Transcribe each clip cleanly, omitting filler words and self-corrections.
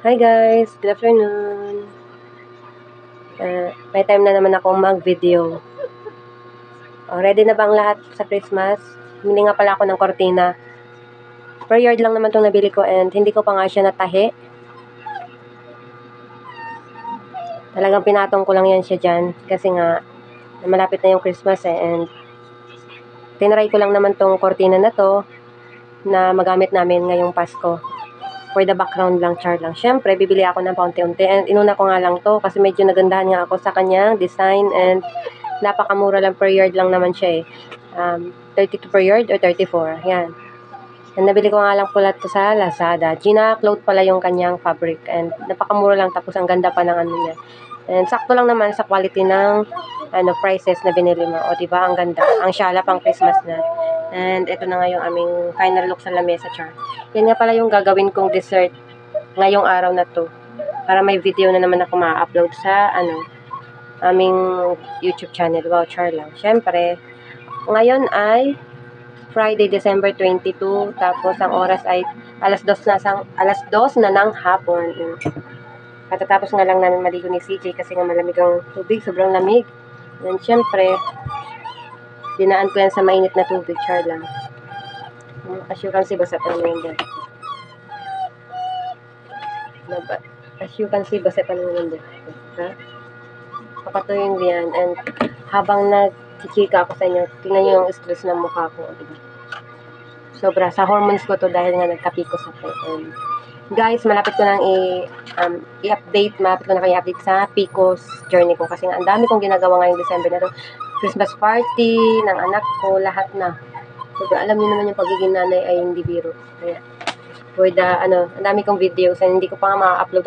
Hi guys, good afternoon. May time na naman akong mag-video. Ready na ba ang lahat sa Christmas? Bumili nga pala ako ng kortina. Per yard lang naman itong nabili ko and hindi ko pa nga siya natahi. Talagang pinatong ko lang yan siya dyan kasi nga malapit na yung Christmas and tinry ko lang naman tong kortina na to na magamit namin ngayong Pasko. For the background lang, char lang. Syempre, bibili ako ng paunti-unti and inuna ko nga lang to kasi medyo nagandahan nga ako sa kanyang design and napakamura lang, per yard lang naman siya 32 per yard or 34. Yan. And nabili ko nga lang pula to sa Lazada. Gina Cloth pala yung kanyang fabric and napakamura lang tapos ang ganda pa ng ano niya. And sakto lang naman sa quality ng prices na binili mo. O diba, ang ganda. Ang syala pang Christmas na. And ito na nga yung aming final look sa lamesa, char. Yan nga pala yung gagawin kong dessert ngayong araw na to. Para may video na naman ako ma-upload sa aming YouTube channel. Wow, char lang. Syempre, ngayon ay Friday, December 22. Tapos ang oras ay alas 2 na ng hapon. Katatapos nga lang namin maligo ni CJ kasi nga malamig ang tubig. Sobrang lamig. And syempre, dinaan ko yan sa mainit na tubig. Char lang. As you can see, basa pa naman yan. As you can see, basa pa naman yan. Ha? Papatuyin ko yan. And habang nagkikika ako sa inyo, tingnan nyo yung stress ng mukha ko. Diba? Sobra. Sa hormones ko to dahil nga nagkapikos ako. And guys, malapit ko nang i-update. Malapit ko na kayo i-update sa PCOS journey ko. Kasi nga, ang dami kong ginagawa ngayong December na to. Christmas party ng anak ko, lahat na. Sobra. Alam niyo naman yung pagiging nanay ay hindi biro. Kaya, for the, ang dami kong videos and hindi ko pa nga ma-upload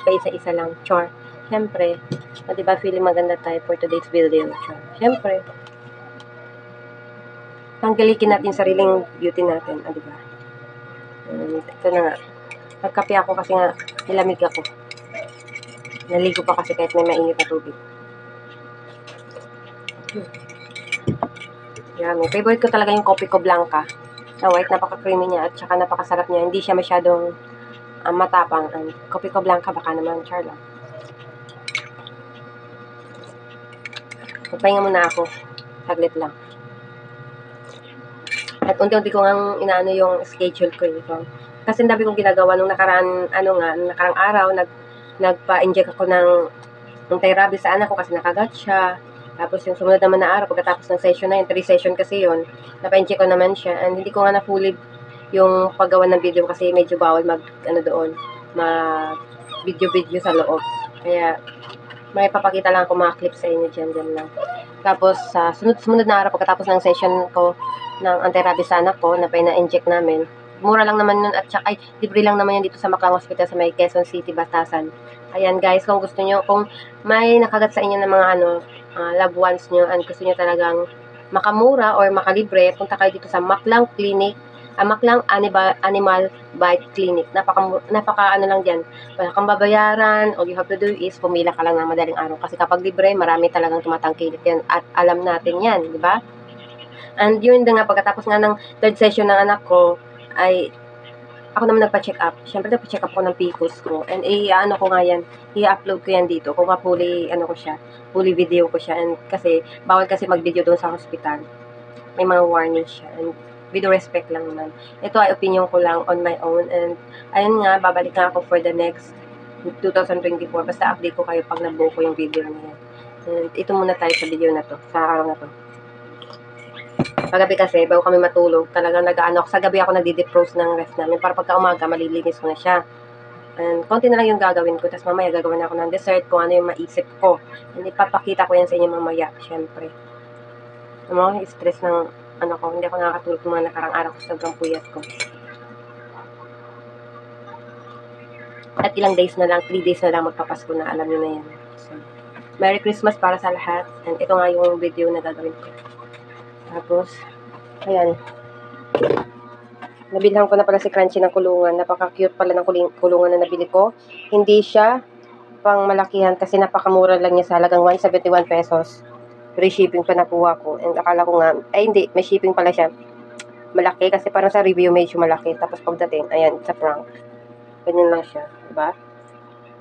pa isa-isa lang. Char. Siyempre, diba feeling maganda tayo for today's video. Char. Siyempre, tanggalikin natin sariling beauty natin. Diba? Ito na nga. Nagkape ako kasi nga nilamig ako. Naligo pa kasi kahit may mainit na tubig. Yummy. Favorite ko talaga yung Coffee ko Blanca. Na white, napaka-creamy niya at saka napakasarap niya. Hindi siya masyadong matapang. Coffee ko Blanca, baka naman, char lang. Magpahinga muna ako. Saglit lang. At unti-unti ko nga inaano yung schedule ko. Kasi ang dami kong ginagawa nung nakaraan araw, nagpa-inject ako ng therapy sa anak ko kasi nakagat siya. Tapos yung sumunod naman na araw, pagkatapos ng session na yun, 3 session kasi yun, napa-inject ko naman siya. And hindi ko nga na-fully yung paggawa ng video kasi medyo bawal video sa loob. Kaya, may papakita lang ako mga clips sa inyo dyan lang. Tapos, sa sunod na araw, pagkatapos ng session ko ng anti-rabies sa anak ko, na pina-inject namin, mura lang naman nun at saka, libre lang naman yan dito sa Maclang Hospital sa may Quezon City, Batasan. Ayan guys, kung gusto nyo, kung may nakagat sa inyo ng mga loved ones nyo, and gusto nyo talagang makamura or makalibre, punta kayo dito sa Maclang Clinic, Maclang Animal Bite Clinic. Napaka lang dyan. Wala kang babayaran. All you have to do is pumila ka lang ng madaling araw. Kasi kapag libre, marami talagang tumatangkilik yan. At alam natin yan, di ba? And yun na nga, pagkatapos nga ng third session ng anak ko, ay ako naman nagpa-check up. Siyempre, nagpa-check up ko ng PCOS ko. And ko nga yan, i-upload ko yan dito. Kung fully video ko siya. And kasi, bawal kasi mag-video doon sa hospital. May mga warning siya. And with respect lang naman. Ito ay opinion ko lang on my own. And ayun nga, babalik nga ako for the next 2024. Basta update ko kayo pag nabuo ko yung video niya. And ito muna tayo sa video na to, sa araw na to. Paggabi kasi, bago kami matulog, talagang sa gabi ako nagdi-defrost ng ref namin para pagka umaga, malilinis ko na siya. And konti na lang yung gagawin ko, tapos mamaya gagawin ako ng dessert kung ano yung maisip ko. And ipapakita ko yan sa inyo mamaya, syempre. Yung mga stress ng ko, hindi ako nakakatulog ng mga nakarang araw ko, sobrang puyat ko. At ilang days na lang, 3 days na lang magpapasko na, alam nyo na yan. So, Merry Christmas para sa lahat. And ito nga yung video na gagawin ko. Tapos, ayan. Nabilhan ko na pala si Crunchy ng kulungan. Napaka-cute pala ng kulungan na nabili ko. Hindi siya pang malakihan kasi napakamura lang niya sa halagang 171 pesos. Free shipping pa nakuha ko. And akala ko nga, hindi, may shipping pala siya. Malaki kasi parang sa review medyo malaki. Tapos pagdating, ayan, sa prank. Ganyan lang siya, diba?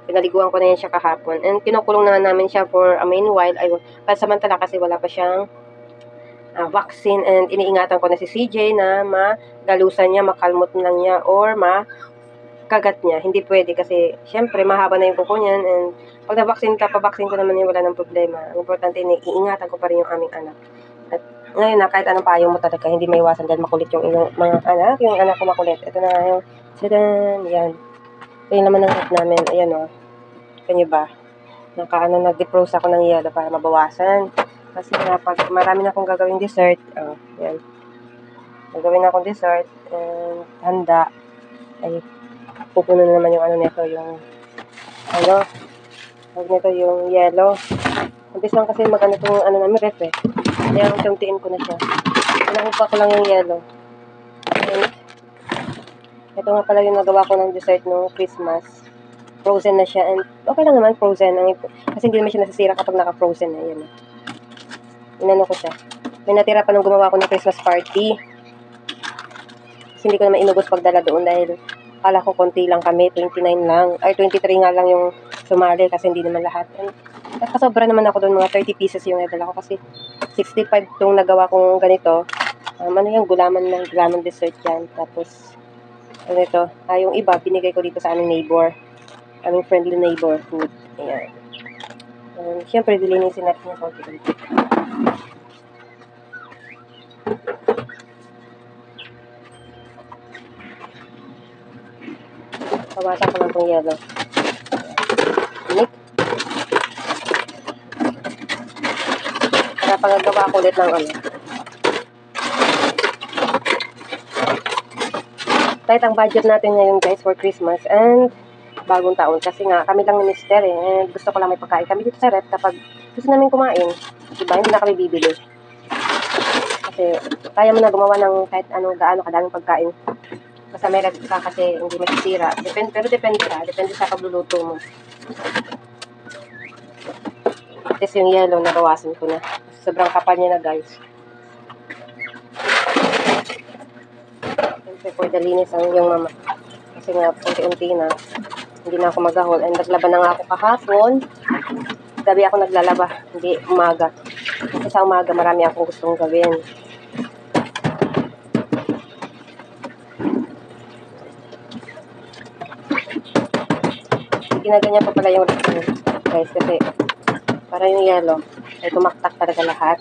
Pinaliguan ko na yan siya kahapon. And kinukulong na namin siya for a meanwhile. Ay, pasamantala kasi wala pa siyang vaccine. And iniingatan ko na si CJ na magalusan niya, makalmot lang niya, or kagat niya. Hindi pwede kasi, syempre, mahaba na yung kuko niyan. And pag na-vaccine ka, pa-vaccine ko naman yung wala ng problema. Ang importante, iingatan ko pa rin yung aming anak. At ngayon na, kahit anong payong mo talaga, hindi maiwasan dahil makulit yung mga anak. Yung anak ko makulit. Ito na yung, sadan, yan. Ito yung laman ng rep namin. Ayan o. Kanya ba? Nag-defrost ako ng yelo para mabawasan. Kasi nga, pag marami na akong gagawing dessert, yan. Gagawin na akong dessert, and handa, ay, pupuno na naman yung ano nito, yung huwag nito yung yellow. Umpis lang kasi mag-ano itong ano namin ref eh. Kaya unti-untiin ko na siya. Pinakupa ko lang yung yellow. And ito nga pala yung nagawa ko ng dessert no Christmas. Frozen na siya. And okay lang naman frozen. Kasi hindi naman siya nasisira kapag naka-frozen na. Yan. Inano ko siya. May natira pa nung gumawa ko ng Christmas party. Kasi hindi ko naman inubos pagdala doon dahil kala ko konti lang kami, 29 lang. Ay, 23 nga lang yung sumali kasi hindi naman lahat. And kasobra naman ako doon, mga 30 pieces yung nadala ko kasi 65 itong nagawa kong ganito. Ano yung gulaman dessert yan. Tapos, ano ito, yung iba, binigay ko dito sa aming neighbor. Aming friendly neighborhood. Ayan. Siyempre, dilinisin natin yung konti-konti. Pamasa ko lang itong yellow. Inik. Para pagagawa ko ulit ng ano. Tight ang budget natin ngayon guys for Christmas and bagong taon. Kasi nga, kami lang ni Mister and gusto ko lang may pagkain. Kami dito sa rep kapag gusto namin kumain. Diba? Hindi na kami bibili. Kasi kaya mo na gumawa ng kahit gaano kadaming pagkain. Basta may rep ka kasi hindi masisira. Pero depende ka. Depende sa pagluluto mo. Tapos yung yellow, nabawasan ko na. Sobrang kapal niya na guys. Siyempre, pwede linis ang yung mama. Kasi nga, unti-unti na. Hindi na ako magahol. And naglaba na nga ako kahapon. Gabi ako naglalaba. Hindi umaga. Kasi sa umaga, marami akong gustong gawin. Ginaganyan pa pala yung recipe guys kasi para yung yellow ay tumaktak talaga lahat.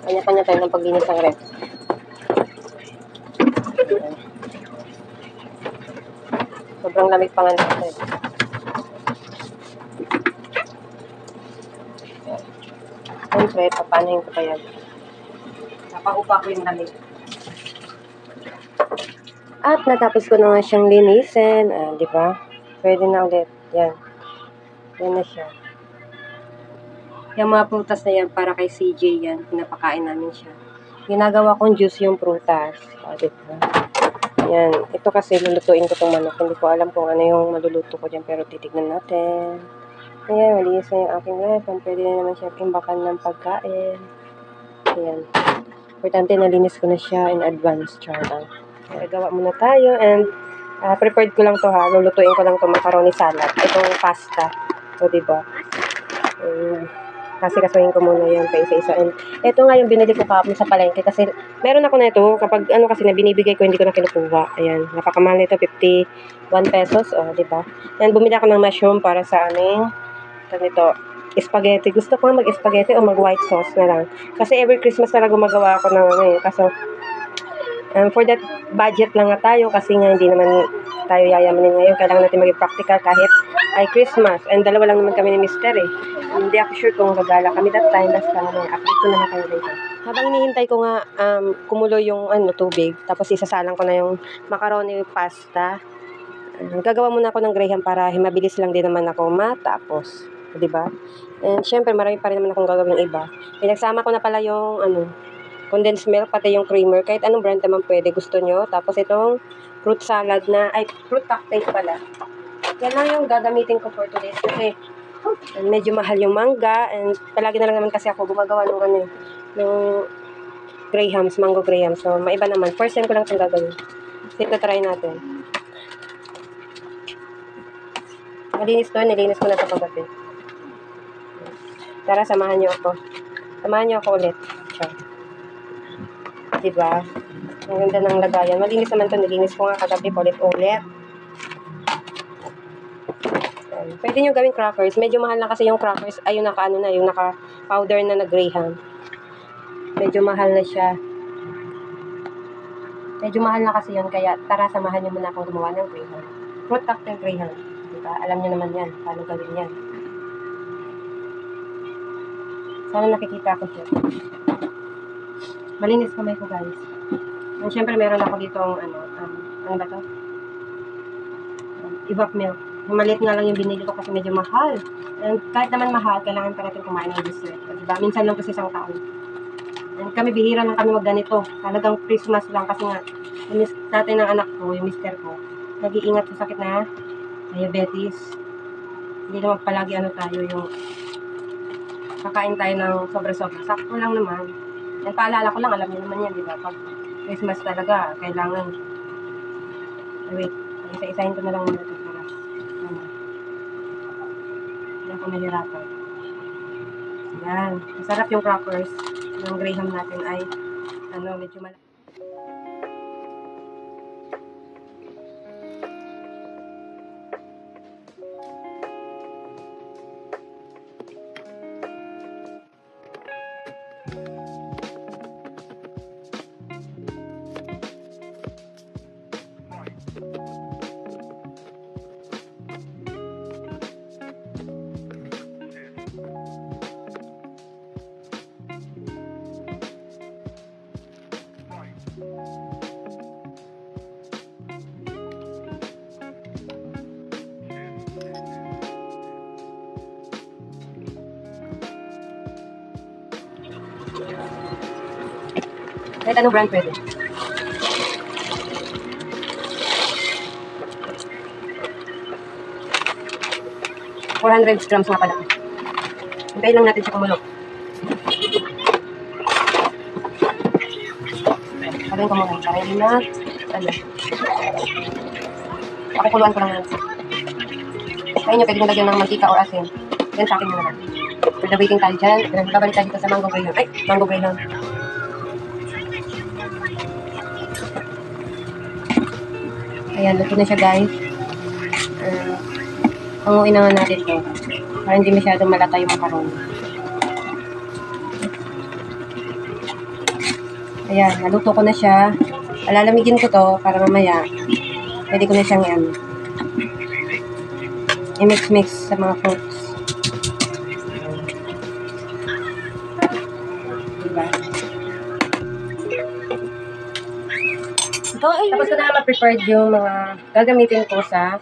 Kanya-kanya tayo ng paglinis ng ref. Sobrang lamig pa nga natin. Siyempre, papanayin ko pa yan. Napahupa ko yung lamig. At natapos ko na nga siyang linisin. Di ba? Pwede na ulit. Yan. Yan na siya. Yung mga prutas na yan, para kay CJ yan. Pinapakain namin siya. Ginagawa kong juice yung prutas. Diba? Yan. Ito kasi lulutuin ko itong manok. Hindi ko alam kung ano yung maluluto ko dyan. Pero titignan natin. Ayan, malinis na yung aking ref. Pwede na naman siya imbakan ng pagkain. Ayan. Importante, nalinis ko na siya in advance. Charang. Gawa muna tayo. And prepared ko lang to ha. Lulutuin ko lang to macaroni salad. Itong pasta. So, diba? Kasi kasuhin ko muna yan pa isa-isa. And ito nga yung binili ko kapon sa palengke. Kasi meron ako na ito. Kapag kasi na binibigay ko, hindi ko na kinukuha. Ayan. Napakamahal nito. 51 pesos. Diba? And bumili ako ng mushroom para sa aming ganito. Spaghetti. Gusto ko mag-spaghetti o mag-white sauce na lang. Kasi every Christmas talaga gumagawa ako ng ano eh. Kaso, for that budget lang nga tayo kasi nga hindi naman tayo yayamanin ngayon. Kailangan natin maging practical kahit ay Christmas. And dalawa lang naman kami ni Mister eh. Hindi ako sure kung gagala kami that time. Basta update ko naman kayo dito. Habang hinihintay ko nga kumulo yung tubig. Tapos isasalang ko na yung macaroni pasta. Gagawa muna ako ng graham para mabilis lang din naman ako matapos. Diba? And syempre marami pa rin naman akong gagawin iba. Pinagsama ko na pala yung condensed milk, pati yung creamer. Kahit anong brand naman pwede gusto nyo. Tapos itong fruit salad fruit cocktail pala. Yan lang yung gagamitin ko for today. Kasi medyo mahal yung mangga. And palagi na lang naman kasi ako gumagawa ng grahams, mango grahams. So, maiba naman. First time ko lang itong gagawin. So, ito try natin. Nakalinis to, nilinis ko na ito kagabi. Tara, samahan niyo ako. Samahan niyo ako ulit. So, diba? Ang ganda ng lagayan. Malinis naman ito, nilinis ko nga kagabi ulit-ulit. Pwede nyo gawing crackers. Medyo mahal na kasi yung crackers. Ay, yung naka, ano na, yung naka-powder na na-graham. Medyo mahal na siya. Medyo mahal na kasi yun. Kaya, tara, samahan nyo muna akong gumawa ng graham. Fruit cocktail graham. Diba? Alam nyo naman yan. Paano gawin yan. Sana nakikita ko siya. Malinis kamay ko, guys. And syempre, meron ako dito ano ba to? Evap milk. Yung maliit nga lang yung binili ko kasi medyo mahal. And kahit naman mahal, kailangan pa natin kumain ng dessert. Diba? Minsan lang kasi isang taon. And kami, bihira lang kami magganito. Talagang Christmas lang kasi nga, yung tatay ng anak ko, yung mister ko, nag-iingat sa sakit na diabetes. Hindi naman palagi tayo yung kakain tayo ng sobra-sobra. Sakto lang naman. And paalala ko lang, alam niyo naman yan, diba? Pag Christmas talaga, kailangan. Wait, isa-isahin ko na lang muna ito. Hindi ako nahirapan. Yan. Masarap yung crackers. Yung graham natin ay medyo malaki. Kahit anong brand pwede. $400 grams nga pala. Hintayin lang natin siya kumulo. Pagawin ko muna. Para hindi na, pakikuluan ko lang yan. Kaya nyo, pwede nyo lagyan ng mantika or asin. Yan sa akin na naman. For the waiting tayo dyan. Babalik tayo dito sa mango graham. Ay, mango graham. Ayan, luto na siya, guys. Panguin na nga natin ito. Para hindi masyadong malata yung macaroni. Ayan, naluto ko na siya. Alalamigin ko to para mamaya pwede ko na siyang i-mix-mix sa mga fruits. Diba? Tapos ko na ma-prepared yung mga gagamitin ko sa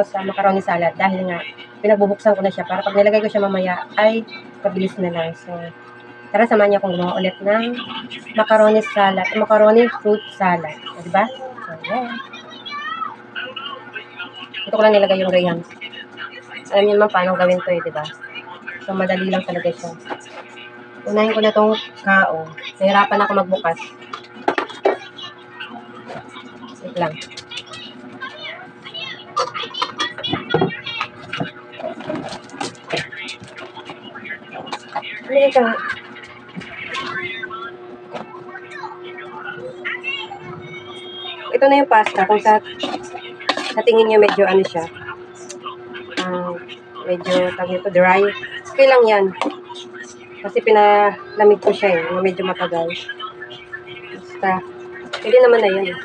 sa macaroni salad dahil nga pinagbubuksan ko na siya para pag nilagay ko siya mamaya ay pabilis na lang. So, tara, samahan niyo akong gumawa ulit ng macaroni fruit salad. Diba? So, yeah. Ito ko lang nilagay yung grahams. Alam niyo naman paano gawin to diba? So, madali lang talaga siya. Unahin ko na tong kao. Nahirapan ako magbukas. Wait lang. Ito na yung pasta. Kung sa tingin niya medyo siya. Medyo dry. Okay lang yan. Kasi pinalamig ko siya medyo matagal. Basta, pwede naman na yan.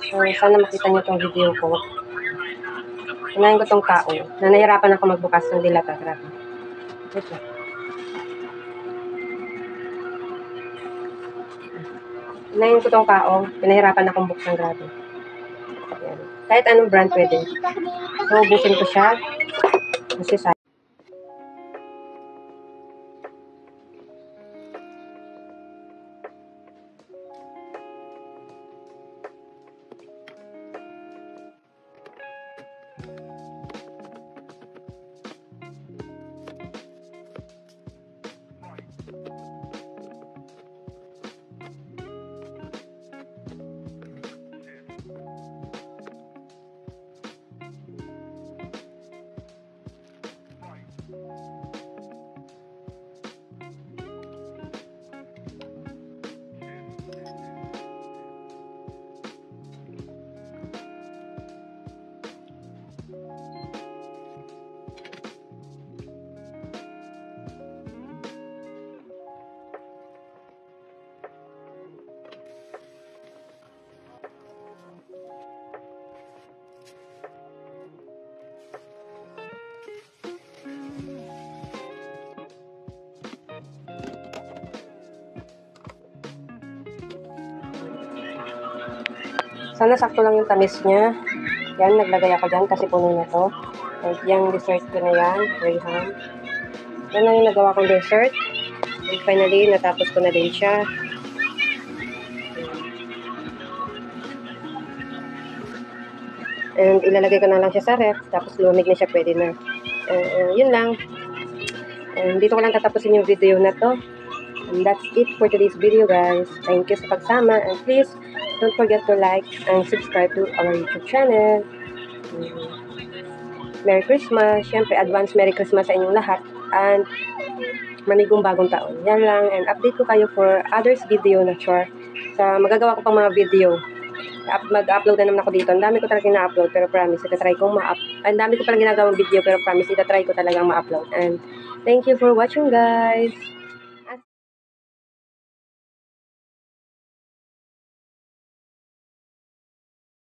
So, sana makita niyo itong video ko. Unahin ko itong kao. Na nahirapan ako magbukas ng dilata. Grabe. Ito. Unahin ko itong kao. Pinahirapan akong buksan. Grabe. Ayan. Kahit anong brand pwede. So, ubusin ko siya. Kasi sa Sana sakto lang yung tamis niya. Yan, naglagay ako dyan kasi puno na to. And yung dessert ko na yan, Graham. Yan lang yung nagawa kong dessert. And finally, natapos ko na din siya. And ilalagay ko na lang siya sa ref. Tapos lumamig na siya, pwede na. Yun lang. And dito ko lang tatapusin yung video na to. And that's it for today's video, guys. Thank you sa pagsama. And please, don't forget to like and subscribe to our YouTube channel. Merry Christmas. Siyempre, advance Merry Christmas sa inyong lahat. And manigong bagong taon. Yan lang. And update ko kayo for others video na sure. Sa magagawa ko pang mga video. Mag-upload na naman ako dito. Ang dami ko talaga na-upload. Pero promise, itatry kong ang dami ko palang ginagawang video. Pero promise, itatry ko talagang ma-upload. And thank you for watching, guys.